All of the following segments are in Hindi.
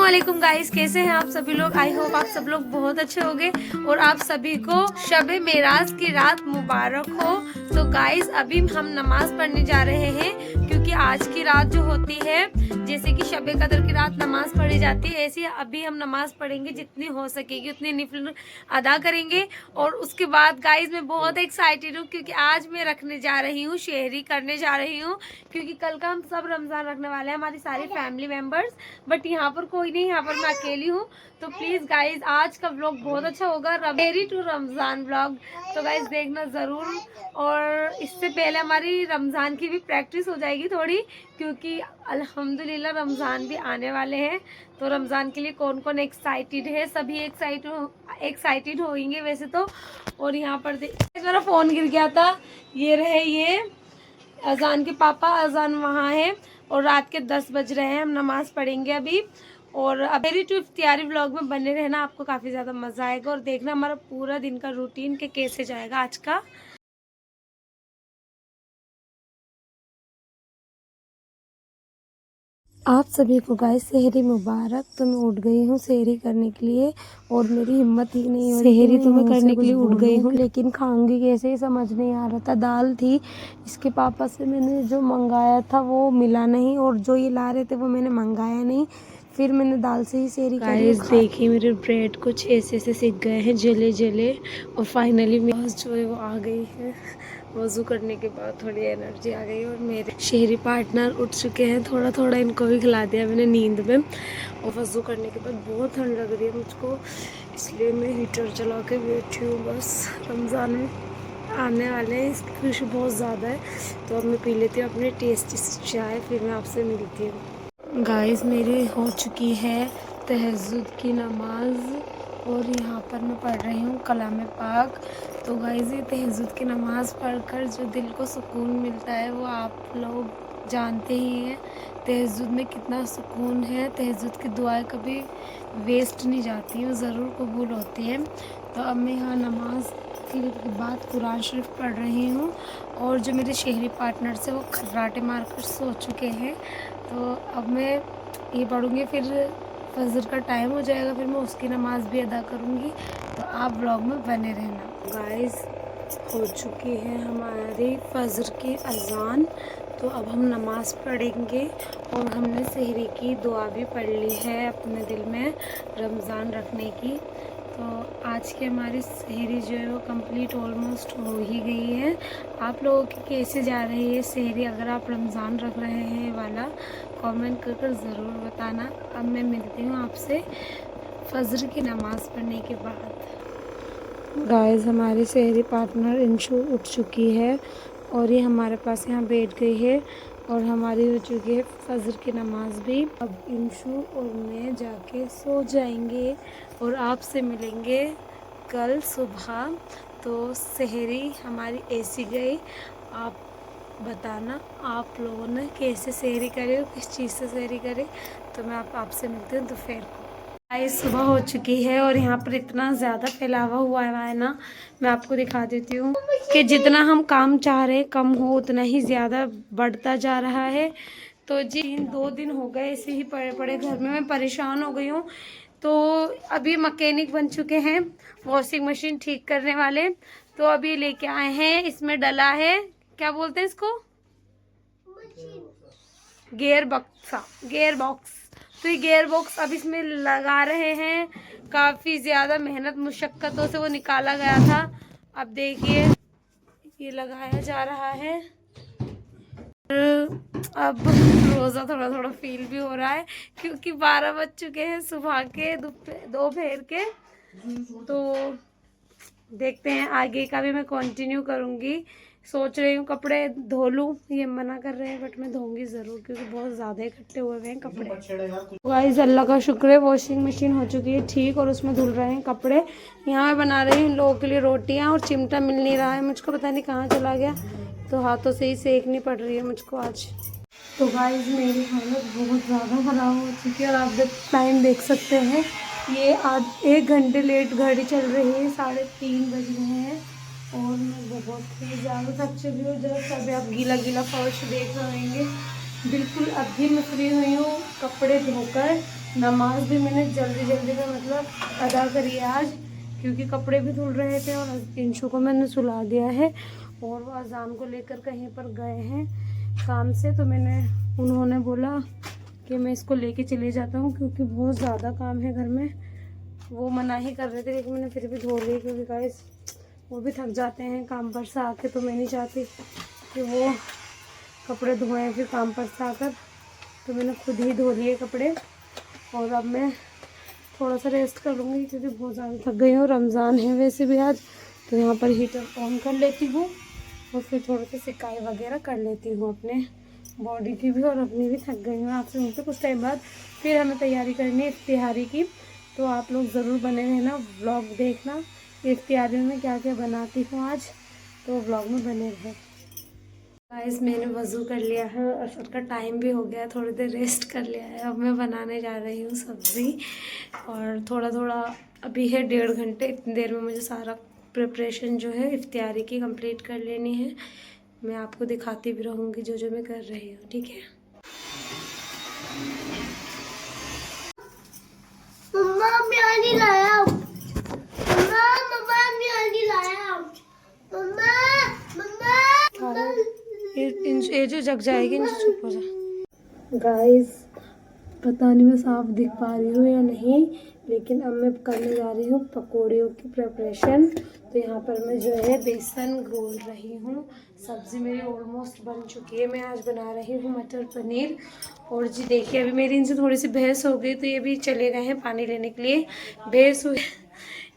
अस्सलामुअलैकुम गाइस, कैसे हैं आप सभी लोग। आई होप आप सब लोग बहुत अच्छे होंगे और आप सभी को शब मेराज की रात मुबारक हो। तो गाइस अभी हम नमाज पढ़ने जा रहे हैं, क्योंकि आज की रात जो होती है, जैसे कि शब कदर की रात नमाज पढ़ी जाती है, ऐसे अभी हम नमाज पढ़ेंगे, जितनी हो सकेगी उतनी निफिल अदा करेंगे। और उसके बाद गाइस मैं बहुत एक्साइटेड हूँ, क्योंकि आज मैं रखने जा रही हूँ, शहरी करने जा रही हूँ, क्योंकि कल का हम सब रमज़ान रखने वाले हैं, हमारी सारी फैमिली मेम्बर्स। बट यहाँ पर कोई नहीं, यहाँ पर मैं अकेली हूँ। तो प्लीज़ गाइज आज का व्लॉग बहुत अच्छा होगा, शहरी टू रमज़ान व्लॉग। तो गाइज देखना ज़रूर। और इससे पहले हमारी रमज़ान की भी प्रैक्टिस हो जाएगी थोड़ी, क्योंकि अल्हम्दुलिल्लाह रमज़ान भी आने वाले हैं। तो रमज़ान के लिए कौन कौन एक्साइटेड है, सभी एक्साइटेड होंगे वैसे तो। और यहाँ पर मेरा फ़ोन गिर गया था। ये रहे ये अजान के पापा, अजान वहाँ है और रात के 10 बज रहे हैं। हम नमाज़ पढ़ेंगे अभी। और अबेरी टू इफ्तियारी व्लॉग में बने रहना, आपको काफ़ी ज़्यादा मज़ा आएगा और देखना हमारा पूरा दिन का रूटीन के कैसे जाएगा आज का। आप सभी को गाइस सेहरी मुबारक। तो मैं उठ गई हूँ सेहरी करने के लिए और मेरी हिम्मत ही नहीं हो रही। सेहरी तो मैं करने के लिए उठ गई हूँ, लेकिन खाऊंगी कैसे ही समझ नहीं आ रहा था। दाल थी, इसके पापा से मैंने जो मंगाया था वो मिला नहीं, और जो ये ला रहे थे वो मैंने मंगाया नहीं। फिर मैंने दाल से ही सेहरी करी। देखिए मेरे ब्रेड कुछ ऐसे ऐसे सिक गए हैं, जले जले। और फाइनली मेरी जो है वो आ गई है। वज़ू करने के बाद थोड़ी एनर्जी आ गई और मेरे शहरी पार्टनर उठ चुके हैं। थोड़ा थोड़ा इनको भी खिला दिया मैंने नींद में। और वज़ू करने के बाद बहुत ठंड लग रही है मुझको, इसलिए मैं हीटर चला के बैठी हूँ। बस रमज़ान में आने वाले हैं, इसकी खुशी बहुत ज़्यादा है। तो अब मैं पी लेती हूँ अपनी टेस्टी सी चाय, फिर मैं आपसे मिलती हूँ। गाइस मेरी हो चुकी है तहज्जुद की नमाज़ और यहाँ पर मैं पढ़ रही हूँ कलाम पाक। तो गाइस ये तहज्जुद की नमाज़ पढ़कर जो दिल को सुकून मिलता है वो आप लोग जानते ही हैं। तहज्जुद में कितना सुकून है। तहज्जुद की दुआएं कभी वेस्ट नहीं जाती, वो ज़रूर कबूल होती है। तो अब मैं यहाँ नमाज के बाद कुरान शरीफ पढ़ रही हूँ। और जो मेरे शहरी पार्टनर से वो खर्राटे मारकर सो चुके हैं। तो अब मैं ये पढ़ूँगी, फिर फजर का टाइम हो जाएगा, फिर मैं उसकी नमाज़ भी अदा करूँगी। तो आप व्लॉग में बने रहना। गाइस हो चुकी है हमारी फजर की अजान। तो अब हम नमाज़ पढ़ेंगे और हमने सहरी की दुआ भी पढ़ ली है अपने दिल में रमज़ान रखने की। तो आज की हमारी सहरी जो है वो कंप्लीट ऑलमोस्ट हो ही गई है। आप लोगों की कैसे जा रही है सहरी, अगर आप रमज़ान रख रहे हैं वाला कमेंट कर ज़रूर बताना। अब मैं मिलती हूँ आपसे फजर की नमाज़ पढ़ने के बाद। गाइस हमारी सहरी पार्टनर इंशु उठ चुकी है और ये हमारे पास यहाँ बैठ गई है और हमारी हो चुकी है फजर की नमाज़ भी। अब इंशु और मैं जाके सो जाएंगे और आपसे मिलेंगे कल सुबह। तो सहरी हमारी ऐसी गई। आप बताना आप लोगों ने कैसे सहरी करे हो, किस चीज़ से सहरी करे। तो मैं आपसे मिलती हूँ दोपहर को। आज सुबह हो चुकी है और यहाँ पर इतना ज़्यादा फैलावा हुआ है ना, मैं आपको दिखा देती हूँ कि जितना हम काम चाह रहे हैं कम हो, उतना ही ज़्यादा बढ़ता जा रहा है। तो जी 2 दिन हो गए ऐसे ही पड़े पड़े घर में, मैं परेशान हो गई हूँ। तो अभी मैकेनिक बन चुके हैं, वॉशिंग मशीन ठीक करने वाले। तो अभी लेके आए हैं, इसमें डला है, क्या बोलते हैं इसको, गियर बॉक्स। तो ये गियर बॉक्स अब इसमें लगा रहे हैं। काफ़ी ज़्यादा मेहनत मुशक्क़तों से वो निकाला गया था। अब देखिए ये लगाया जा रहा है। अब रोज़ा थोड़ा थोड़ा फील भी हो रहा है, क्योंकि 12 बज चुके हैं सुबह के, दोपहर के। तो देखते हैं आगे का भी मैं कंटिन्यू करूँगी। सोच रही हूँ कपड़े धो लूँ, ये मना कर रहे हैं, बट मैं धोऊंगी ज़रूर, क्योंकि बहुत ज़्यादा इकट्ठे हुए हैं कपड़े। गाइस अल्लाह का शुक्र है वॉशिंग मशीन हो चुकी है ठीक, और उसमें धुल रहे हैं कपड़े। यहाँ मैं बना रही हूँ इन लोगों के लिए रोटियाँ, और चिमटा मिल नहीं रहा है मुझको, पता नहीं कहाँ चला गया। तो हाथों से ही सेकनी पड़ रही है मुझको आज। तो गाइस मेरी हालत बहुत ज़्यादा ख़राब हो चुकी है और आप टाइम देख सकते हैं, ये आज 1 घंटे लेट घड़ी चल रही है, 3:30 बज रहे हैं और मैं बहुत ही ज़्यादा थक चुकी हूँ। जस्ट अभी आप गीला गीला फर्श देख रहे होंगे, बिल्कुल अभी मैं फ्री हुई हूँ कपड़े धोकर। नमाज भी मैंने जल्दी जल्दी में मतलब अदा करी है आज, क्योंकि कपड़े भी धुल रहे थे और इंशु को मैंने सुला दिया है और वो अजान को लेकर कहीं पर गए हैं काम से। तो उन्होंने बोला कि मैं इसको लेके चले जाता हूँ क्योंकि बहुत ज़्यादा काम है घर में। वो मना ही कर रहे थे लेकिन मैंने फिर भी धो ली, क्योंकि गाइस वो भी थक जाते हैं काम पर से आके। तो मैं नहीं चाहती कि वो कपड़े धोएं फिर काम पर से आकर, तो मैंने खुद ही धो लिए कपड़े। और अब मैं थोड़ा सा रेस्ट कर लूँगी क्योंकि बहुत ज़्यादा थक गई हूँ। रमज़ान है वैसे भी आज, तो यहाँ पर हीटर ऑन कर लेती हूँ और फिर थोड़ा सा सिकाई वगैरह कर लेती हूँ अपने बॉडी की भी और अपनी भी। थक गई हूँ आपसे मिलते कुछ टाइम बाद। फिर हमें तैयारी करनी है इफ्तिहारी की, तो आप लोग ज़रूर बने रहना, व्लॉग देखना इफ्तिहारी में क्या क्या बनाती हूँ आज, तो व्लॉग में बने रहे। गाइस मैंने वज़ू कर लिया है और असर का टाइम भी हो गया, थोड़ी देर रेस्ट कर लिया है। अब मैं बनाने जा रही हूँ सब्ज़ी और थोड़ा थोड़ा अभी है 1.5 घंटे, इतनी देर में मुझे सारा प्रिपरेशन जो है इफ्तिहारी की कंप्लीट कर लेनी है। मैं आपको दिखाती भी रहूँगी जो जो मैं कर रही हूँ, ठीक है। मम्मा बिरयानी लाया, मम्मा बिरयानी लाया, मम्मा ये जो जग जाएगी इनसे चुप हो जा। गाइस पता नहीं मैं साफ दिख पा रही हूँ या नहीं, लेकिन अब मैं करने जा रही हूँ पकौड़ियों की प्रिपरेशन। तो यहाँ पर मैं जो है बेसन घोल रही हूँ। सब्ज़ी मेरी ऑलमोस्ट बन चुकी है। मैं आज बना रही हूँ मटर पनीर। और जी देखिए अभी मेरी इनसे थोड़ी सी बहस हो गई, तो ये भी चले गए हैं पानी लेने के लिए। बहस हुई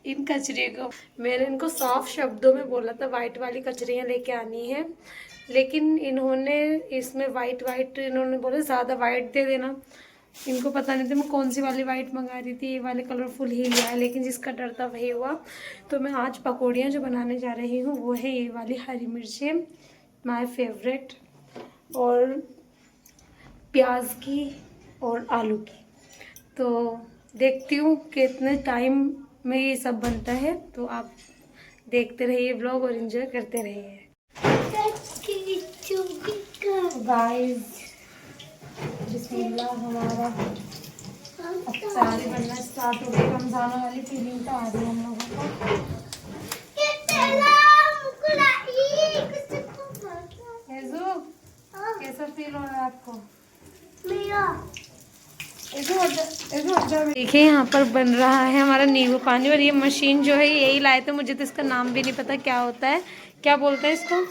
इन कचरे को, मैंने इनको साफ शब्दों में बोला था वाइट वाली कचरियाँ लेके आनी है, लेकिन इन्होंने इसमें वाइट इन्होंने बोला ज़्यादा वाइट दे देना। इनको पता नहीं था मैं कौन सी वाली वाइट मंगा रही थी, ये वाले कलरफुल ही लिया है, लेकिन जिसका डर था वही हुआ। तो मैं आज पकौड़ियाँ जो बनाने जा रही हूँ वो है ये वाली हरी मिर्ची, माय फेवरेट, और प्याज की और आलू की। तो देखती हूँ कि इतने टाइम में ये सब बनता है, तो आप देखते रहिए व्लॉग और एंजॉय करते रहिए। गाइस बिस्मिल्लाह, हमारा अफ्तारी बनना स्टार्ट हो गई। रमजान वाली फीलिंग तो आ रही है हम लोगों को। कैसा फील हो रहा है आपको? देखिए यहाँ पर बन रहा है हमारा नींबू पानी, और ये मशीन जो है यही लाए थे, मुझे तो इसका नाम भी नहीं पता क्या होता है, क्या बोलते हैं इसको,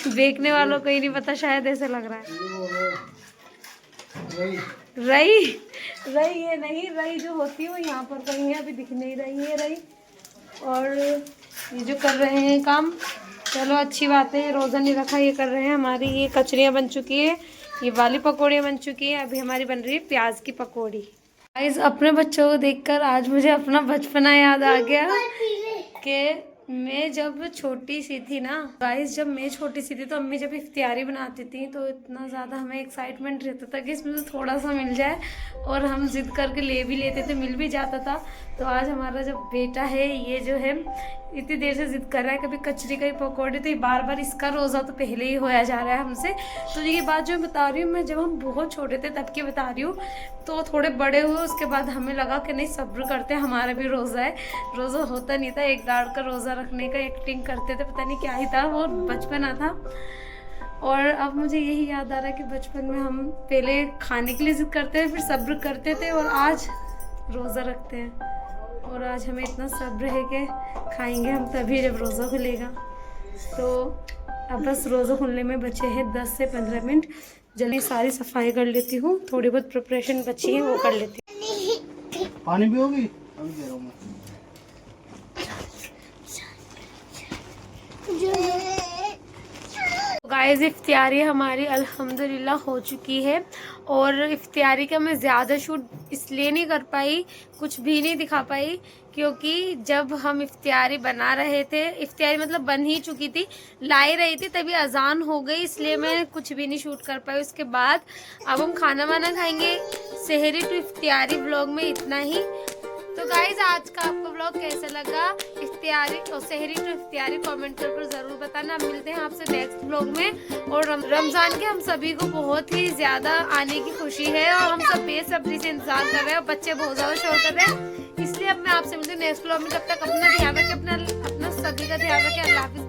देखने वालों को ही नहीं पता शायद, ऐसे लग रहा है। रई रई ये नहीं, रई जो होती है वो यहाँ पर कहीं है, अभी दिख नहीं रही है रई। और ये जो कर रहे हैं काम, चलो अच्छी बात है, रोज़ा नहीं रखा ये कर रहे हैं। हमारी ये कचरियाँ बन चुकी है, ये वाली पकौड़ियाँ बन चुकी है, अभी हमारी बन रही है प्याज की पकौड़ी। गाइस अपने बच्चों को देखकर आज मुझे अपना बचपना याद आ गया कि मैं जब छोटी सी थी ना गाइस, जब मैं छोटी सी थी तो अम्मी जब इफ्तियारी बनाती थी तो इतना ज़्यादा हमें एक्साइटमेंट रहता था कि इसमें से थोड़ा सा मिल जाए, और हम जिद करके ले भी लेते थे, मिल भी जाता था। तो आज हमारा जब बेटा है ये जो है इतनी देर से जिद कर रहा है कभी कचरी कभी पकौड़े, तो ये बार बार इसका रोज़ा तो पहले ही होया जा रहा है हमसे। तो ये बात जो मैं बता रही हूँ, मैं जब हम बहुत छोटे थे तब की बता रही हूँ। तो थोड़े बड़े हुए उसके बाद हमें लगा कि नहीं सब्र करते, हमारा भी रोज़ा है। रोज़ा होता नहीं था, एक दाढ़ का रोज़ा रखने का एक्टिंग करते थे, पता नहीं क्या ही था, वो बचपना था। और अब मुझे यही याद आ रहा है कि बचपन में हम पहले खाने के लिए जिद करते थे, फिर सब्र करते थे, और आज रोज़ा रखते हैं। और आज हमें इतना सब्र है कि खाएंगे हम तभी जब रोज़ा खुलेगा। तो अब बस रोज़ा खुलने में बचे हैं 10 से 15 मिनट, जल्दी सारी सफाई कर लेती हूँ, थोड़ी बहुत प्रिपरेशन बची है वो कर लेती हूँ। पानी भी होगी अभी दे रहा हूँ मैं। गाइस इफ्तियारी हमारी अल्हम्दुलिल्लाह हो चुकी है, और इफ्तियारी का मैं ज़्यादा शूट इसलिए नहीं कर पाई, कुछ भी नहीं दिखा पाई, क्योंकि जब हम इफ्तियारी बना रहे थे, इफ्तियारी मतलब बन ही चुकी थी, लाई रही थी, तभी अजान हो गई, इसलिए मैं कुछ भी नहीं शूट कर पाई। उसके बाद अब हम खाना वाना खाएंगे। सहरी टू इफ्तियारी व्लॉग में इतना ही। तो गाइज आज का आपको ब्लॉग कैसा लगा, इफ्तियारी और सहरी टू इफ्तियारी कमेंट कर जरूर बताना। मिलते हैं आपसे नेक्स्ट ब्लॉग में। और रमजान के हम सभी को बहुत ही ज्यादा आने की खुशी है और हम सब बेसब्री से इंतजार कर रहे हैं और बच्चे बहुत ज्यादा शोर कर रहे हैं, इसलिए अब मैं आपसे मिलती हूँ नेक्स्ट ब्लॉग में। जब तक अपना ध्यान रखें, अपना सभी का ध्यान रखें। अल्लाह हाफिज़।